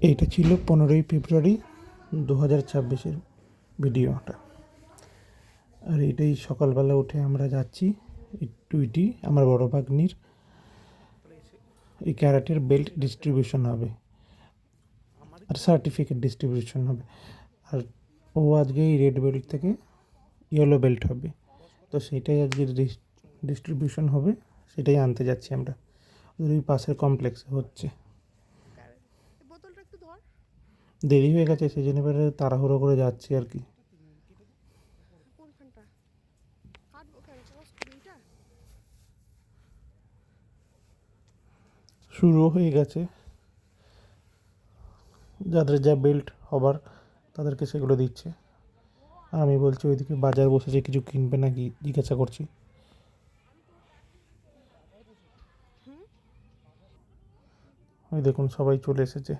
এইটা ছিল 15ই ফেব্রুয়ারি 2026-এর ভিডিওটা। আর এইটাই সকালবেলা উঠে আমরা যাচ্ছি টুইটি আমার বড় ভাগ্নির এই ক্যারাটের বেল্ট ডিস্ট্রিবিউশন হবে আর সার্টিফিকেট ডিস্ট্রিবিউশন হবে। আর ও আজকে এই রেড বেল্ট থেকে ইয়েলো বেল্ট হবে, তো সেটাই আজকে ডিস্ট্রিবিউশন হবে, সেটাই আনতে যাচ্ছি আমরা। ওই পাশের কমপ্লেক্সে হচ্ছে। দেরি হয়ে গেছে, সেই জন্য এবারে তাড়াহুড়ো করে যাচ্ছি আর কি। শুরু হয়ে গেছে, যাদের যা বেল্ট হবার তাদেরকে সেগুলো দিচ্ছে। আর আমি বলছি ওইদিকে বাজার বসেছে, কিছু কিনবে নাকি জিজ্ঞাসা করছি। ওই দেখুন সবাই চলে এসেছে।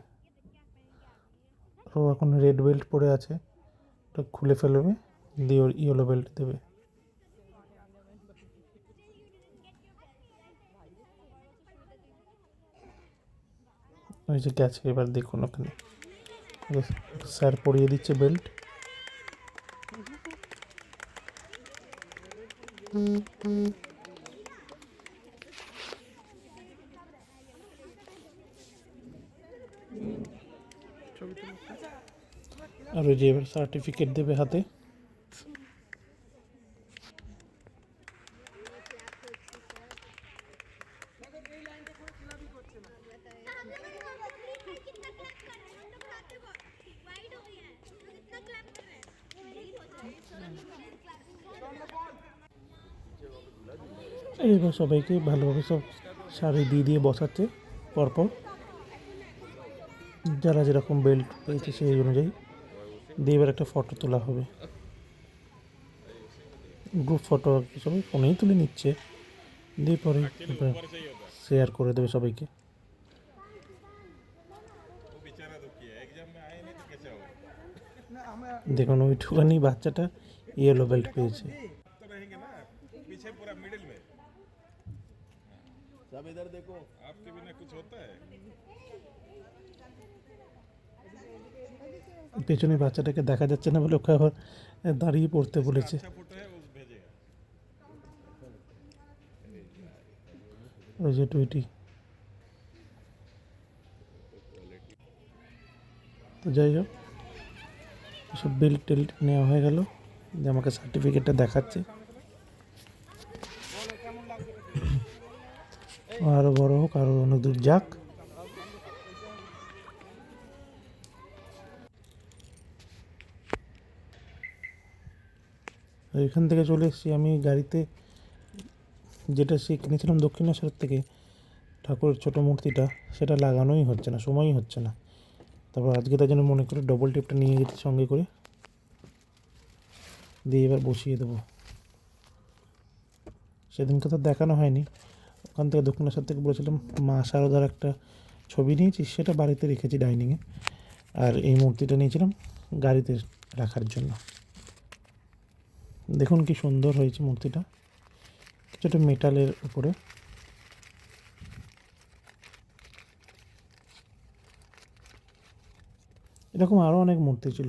ও এখন রেড বেল্ট পরে আছে, ওটা খুলে ফেলবে, দিয়ে ওর ইয়েলো বেল্ট দেবে। ওই যে গেছে, এবার দেখুন ওখানে স্যার পরিয়ে দিচ্ছে বেল্ট। আর ওই যে এবার সার্টিফিকেট দেবে হাতে। এবার সবাইকে ভালোভাবে সব শাড়ি দিয়ে দিয়ে বসাচ্ছে পরপর, যারা যেরকম বেল্ট পেয়েছে সেই অনুযায়ী। দিয়ে এবার একটা ফটো তোলা হবে, গ্রুপ ফটো আর কি, সবাই ফোনেই তুলে নিচ্ছে, দিয়ে পরে শেয়ার করে দেবে সবাইকে। দেখুন ওইটুখানি বাচ্চাটা ইয়েলো বেল্ট পেয়েছে। পেছনে বাচ্চাটাকে দেখা যাচ্ছে না বলে ওকে আবার দাঁড়িয়ে পড়তে বলেছে। ওই যে টুইটি। তো যাই হোক, সব বেল্ট টেল্ট নেওয়া হয়ে গেল, যে আমাকে সার্টিফিকেটটা দেখাচ্ছে। আরও বড় হোক, আরও অনেক দূর যাক। এখান থেকে চলে এসেছি আমি গাড়িতে, যেটা সে কিনেছিলাম দক্ষিণেশ্বর থেকে ঠাকুরের ছোটো মূর্তিটা, সেটা লাগানোই হচ্ছে না, সময়ই হচ্ছে না। তারপর আজকে তার জন্য মনে করে ডবল টেপটা নিয়ে গেছি সঙ্গে করে, দিয়ে এবার বসিয়ে দেবো। সেদিনকে তো দেখানো হয়নি, ওখান থেকে দক্ষিণেশ্বর থেকে বলেছিলাম মা শারদার একটা ছবি নিয়েছি, সেটা বাড়িতে রেখেছি ডাইনিংয়ে। আর এই মূর্তিটা নিয়েছিলাম গাড়িতে রাখার জন্য। দেখুন কি সুন্দর হয়েছে মূর্তিটা, কিছুটা মেটালের উপরে। এরকম আরও অনেক মূর্তি ছিল,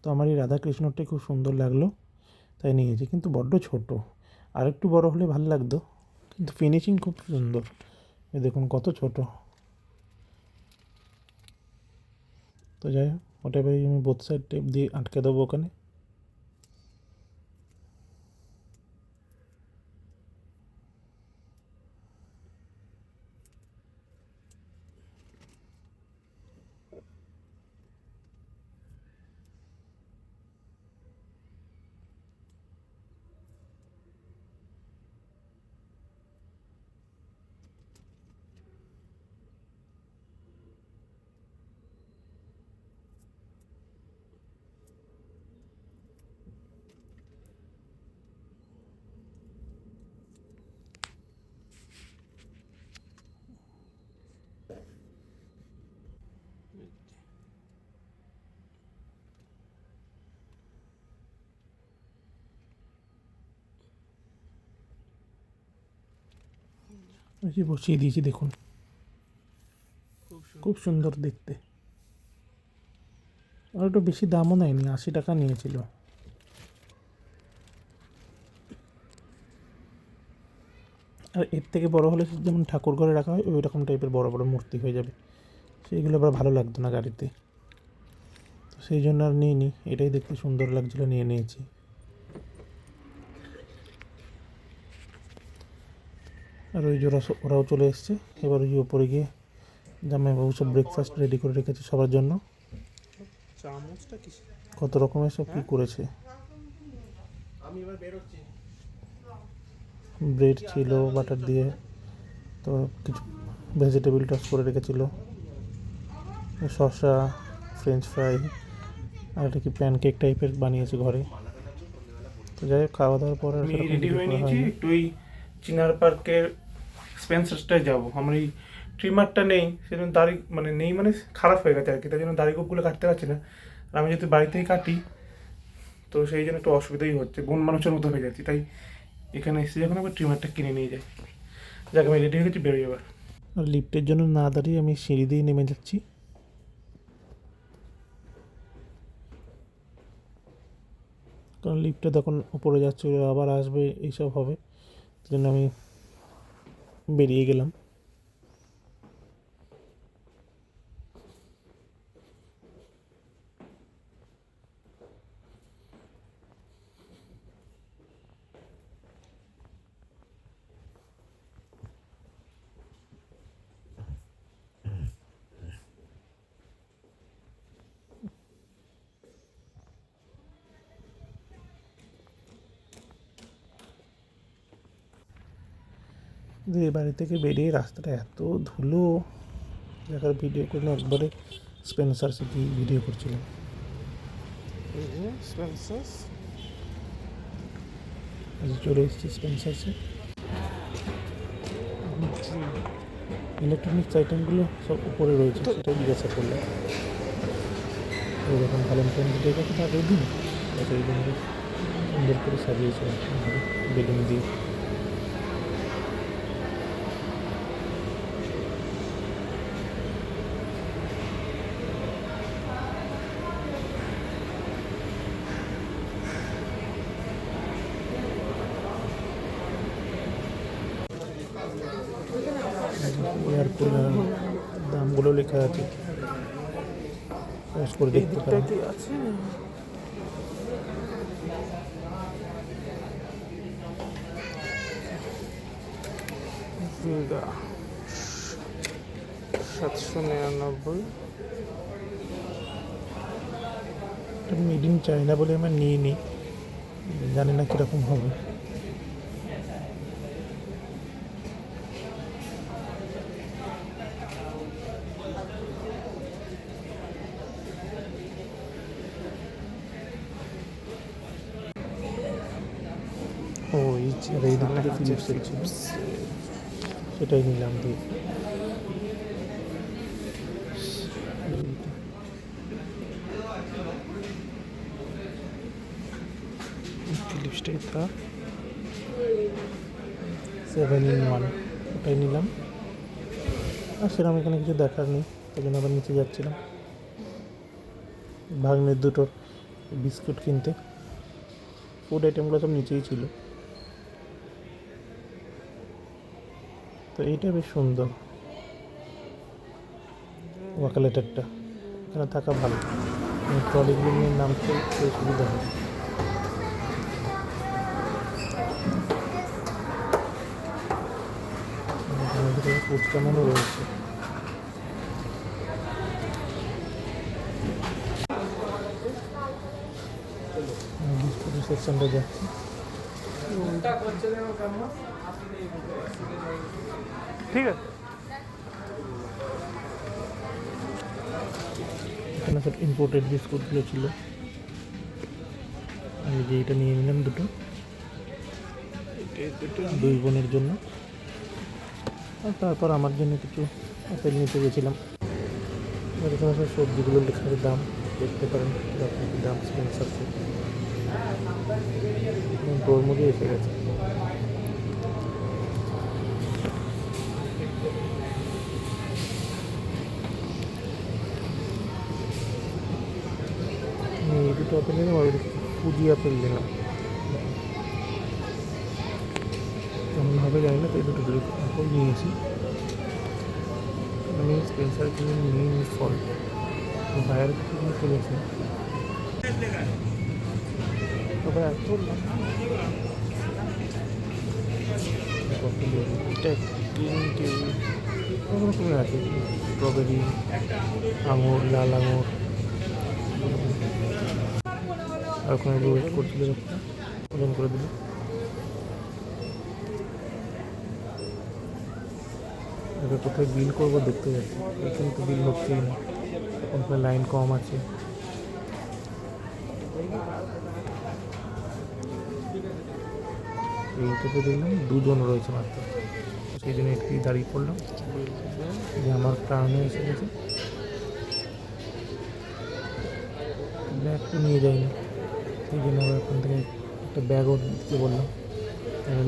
তো আমার এই রাধাকৃষ্ণটাই খুব সুন্দর লাগলো, তাই নিয়েছি। কিন্তু বড্ড ছোট, আর একটু বড় হলে ভালো লাগতো, কিন্তু ফিনিশিং খুব সুন্দর। এই দেখুন কত ছোট। তো যাই হোক, ওটা এবার আমি বোথ সাইড টেপ দিয়ে আটকে দেবো ওখানে। ওই যে বসিয়ে দিয়েছি, দেখুন খুব সুন্দর দেখতে। আর একটু বেশি দামও নেয়নি, 80 টাকা নিয়েছিল। আর এর থেকে বড় হলে যেমন ঠাকুর ঘরে রাখা হয় ওই রকম টাইপের বড় বড় মূর্তি হয়ে যাবে, সেইগুলো আবার ভালো লাগতো না গাড়িতে, তো সেই জন্য আর নিইনি। এটাই দেখতে সুন্দর লাগছিলো, নিয়ে নিয়েছি। আর ওই যে ওরাও চলে এসছে। এবার ওই ওপরে গিয়ে জামাইবাবু সব ব্রেকফাস্ট রেডি করে রেখেছে সবার জন্য। কত রকমের সব কী করেছে। ব্রেড ছিল বাটার দিয়ে, তো কিছু ভেজিটেবিল টস করে রেখেছিল, শসা, ফ্রেঞ্চ ফ্রাই, আর একটা কি প্যানকেক টাইপের বানিয়েছে ঘরে। তো যাই হোক, খাওয়া দাওয়ার পরে রেডি হয়ে নিয়েছি, একটু ওই চিনার পার্কের স্পেন্সার্সটায় যাবো। আমার এই ট্রিমারটা নেই, সেজন্য দাড়ি মানে নেই, মানে খারাপ হয়ে গেছে আর কি, তাই জন্য দাড়ি গোপগুলো কাটতে পারছি না। আর আমি যেহেতু বাড়িতেই কাটি, তো সেই জন্য একটু অসুবিধাই হচ্ছে, বোন মানুষের মতো হয়ে যাচ্ছি। তাই এখানে এসে যখন আবার ট্রিমারটা কিনে নিয়ে যাই। যাক, আমি রেডি হয়ে গেছি, বেরোই এবার। আর লিফটের জন্য না দাঁড়িয়ে আমি সিঁড়ি দিয়ে নেমে যাচ্ছি। কারণ লিফটে তখন উপরে যাচ্ছে, আবার আসবে, এইসব হবে, সেই জন্য আমি বেরিয়ে গেলাম। দিয়ে বাড়ি থেকে বেরিয়ে রাস্তাটা এত ধুলো, দেখার ভিডিও করলে একবারে স্পেন্সার্সে গিয়ে ভিডিও করছিলাম। স্পেন্সার্স চলে এসেছি স্পেন্সার্সে। ইলেকট্রনিক্স আইটেমগুলো সব উপরে রয়েছে, সেটাই জিজ্ঞাসা করলাম। এরকম ভ্যালেন্টাইন ডে কথা তো আগের দিন, সেই জন্য সুন্দর করে সাজিয়েছে বেলুন দিয়ে। এয়ার কুলার দামগুলো লেখা আছে, করে দেখতে পারেন। আছে Vega 799, মেড ইন চায়না বলে আমার নিয়ে নিই, জানি না কীরকম হবে। ও এই দিকটা ফিলিপসের ছিল, সেটাই নিলাম দিয়ে। ফিলিপসটাই তা 7-in-1, ওটাই নিলাম। আর সেরকম এখানে কিছু দেখার নেই, তাই জন্য আবার নিচে যাচ্ছিলাম ভাগ্নের দুটো বিস্কুট কিনতে। ফুড আইটেমগুলো সব নিচেই ছিল। তো এইটা বেশ সুন্দর, ওয়াকালেটারটা, এখানে থাকা ভালো, ট্রলিগুলো নিয়ে নামতে সুবিধা হয়। ফুচকা মনে রয়েছে। বিস্কুটের সেকশনটা যাচ্ছি। ঠিক আছে, এখানে সব ইম্পোর্টেড বিস্কুটগুলো ছিল। আমি যে এটা নিয়ে নিলাম দুটো, দুই বোনের জন্য। আর তারপর আমার জন্য কিছু আপেল নিতে গেছিলাম। এখানে সব সবজিগুলো লেখার দাম দেখতে পারেন, দাম স্পেন্সার্সে। তরমুজও এসে গেছে। এই দুটো আপেল নিলাম আর ওই ফুজি আপেল নিলাম। কেমনভাবে জানি না, তো এই দুটো আপেল নিয়েছি। আমি স্পেন্সার কিনে নিয়ে ফল বাইরের থেকে কিনেছি। তবে এত এটা গ্রিন কিউই অনেক রকমের আছে, স্ট্রবেরি, আঙুর, লাল আঙুর। আর ওখানে ওয়েট করছিল, ওজন করে দিল। এবার কোথায় বিল করবো দেখতে যাচ্ছি, এখানে তো বিল হচ্ছেই না, ওখানে লাইন কম আছে। এইটাতে দেখলাম দুজন রয়েছে মাত্র, সেই জন্য একটু দাঁড়িয়ে পড়লাম যে আমার প্রাণে এসে গেছে। ব্যাগ তো নিয়ে যাইনি, সেই জন্য আবার ওখান থেকে একটা ব্যাগও দিতে বললাম,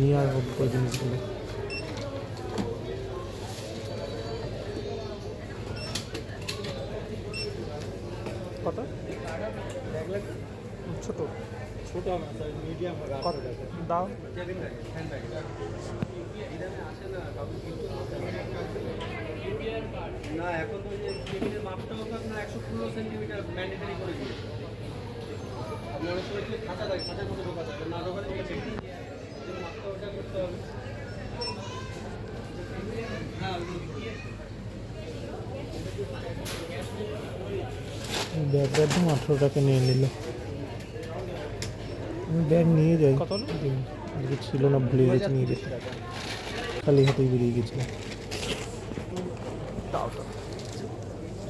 নিয়ে আসবো ওই জিনিসগুলো। কত ছোটো ছোটো দাও। না এখন তো যে টেবিলের মাপটাও তো আপনার 115 সেন্টিমিটার ম্যান্ডেটরি করে দিয়েছে। আপনি অনেক সময় কি খাঁচা থাকে, খাঁচার মধ্যে ঢোকা থাকে না, ঢোকাতে বলেছে মাপটা ওটা করতে হবে। ব্যাগটার দাম 18 টাকা নিয়ে নিল। আমি ব্যাগ নিয়ে যাই, কত আজকে ছিল না, ভুলে গেছি নিয়ে যেতে, খালি হাতেই বেরিয়ে গেছিলাম।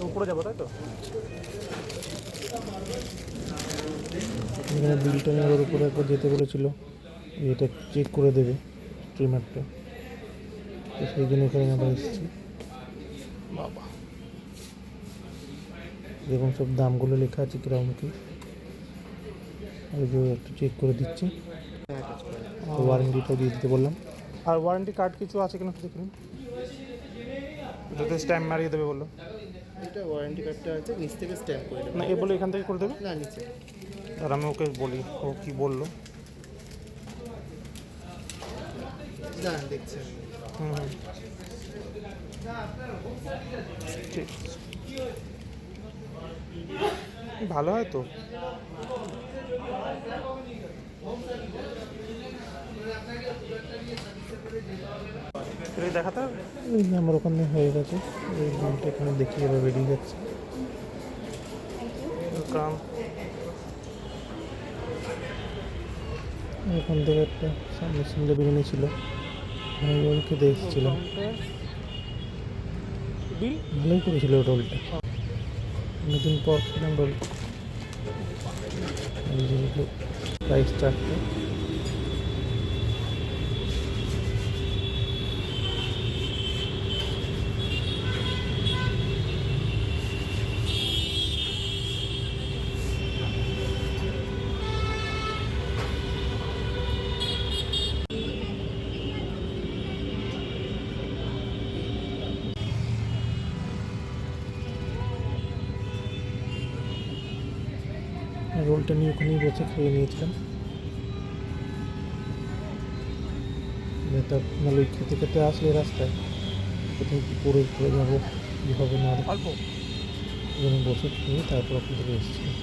উপরে যাবো তাই তো, এখানে বিলটা নেওয়ার উপরে একবার যেতে বলেছিল, এটা চেক করে দেবে ট্রিমারটা, তো সেই জন্য এখানে আবার এসেছি। বাবা দেখুন সব দামগুলো লেখা আছে কিরকম কি, আর যে একটু চেক করে দিচ্ছি। ওয়ারেন্টিটাও দিয়ে দিতে বললাম। আর ওয়ারেন্টি কার্ড কিছু আছে কিনা একটু দেখুন, যদি স্ট্যাম্প মারিয়ে দেবে বললো। এটা ওয়ারেন্টি কার্ডটা আছে, নিচ থেকে স্ট্যাম্প করে দেবে। না এ বলে এখান থেকে করে দেবে না নিচে। আর আমি ওকে বলি, ও কি বললো। না দেখছেন। হুম ঠিক ভালো হয় তো। দেখাতে হবে, আমার ওখানে হয়ে গেছে, এই বিলটা এখানে দেখিয়ে এবার বেরিয়ে যাচ্ছে। কারণ ওখান থেকে একটা সামনে সিমলা বিরিয়ানি ছিল, আমি রোলকে দেখছিলাম, বিল ভালোই করেছিল রোলটা, অনেকদিন পর খেলাম রোল। প্রাইস চারটে। রোলটা নিয়ে ওখানেই বসে খেয়ে নিয়েছিলাম, নাহলে খেতে খেতে আসলে রাস্তায় কোথায় কী পড়ে পড়ে যাবো, কী হবে না অল্প ওখানে বসে খেয়ে তারপর ওখান থেকে এসেছিলাম।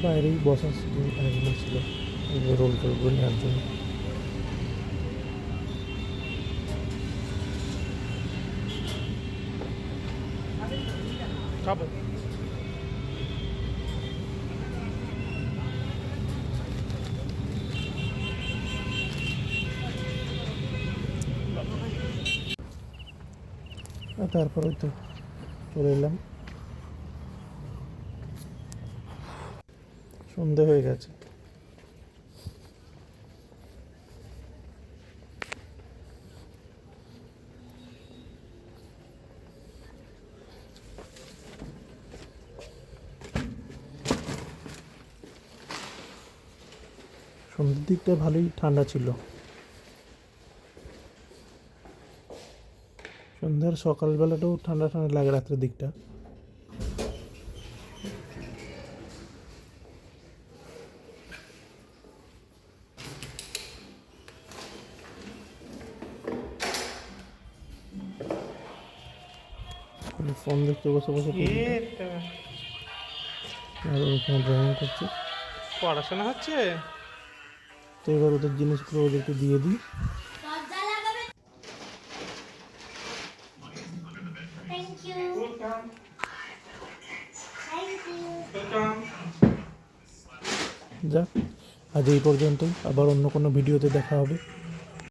বাইরেই বসার অ্যারেঞ্জমেন্ট ছিল রোল টোলগুলো নেওয়ার জন্য। খাবো তারপর ওই তো চলে এলাম, সন্ধে হয়ে গেছে। সন্ধ্যের দিকটা ভালোই ঠান্ডা ছিল, সন্ধ্যার সকালবেলাটাও ঠান্ডা ঠান্ডা লাগে, রাত্রের দিকটা। ফোন দেখতে বসে বসে আর ওখানে ড্রয়িং করছে। পড়াশোনা হচ্ছে। তো এবার ওদের জিনিসগুলো ওদেরকে দিয়ে দিই। Thank you. Thank you. যাক, আজ এই পর্যন্তই, আবার অন্য কোনো ভিডিওতে দেখা হবে।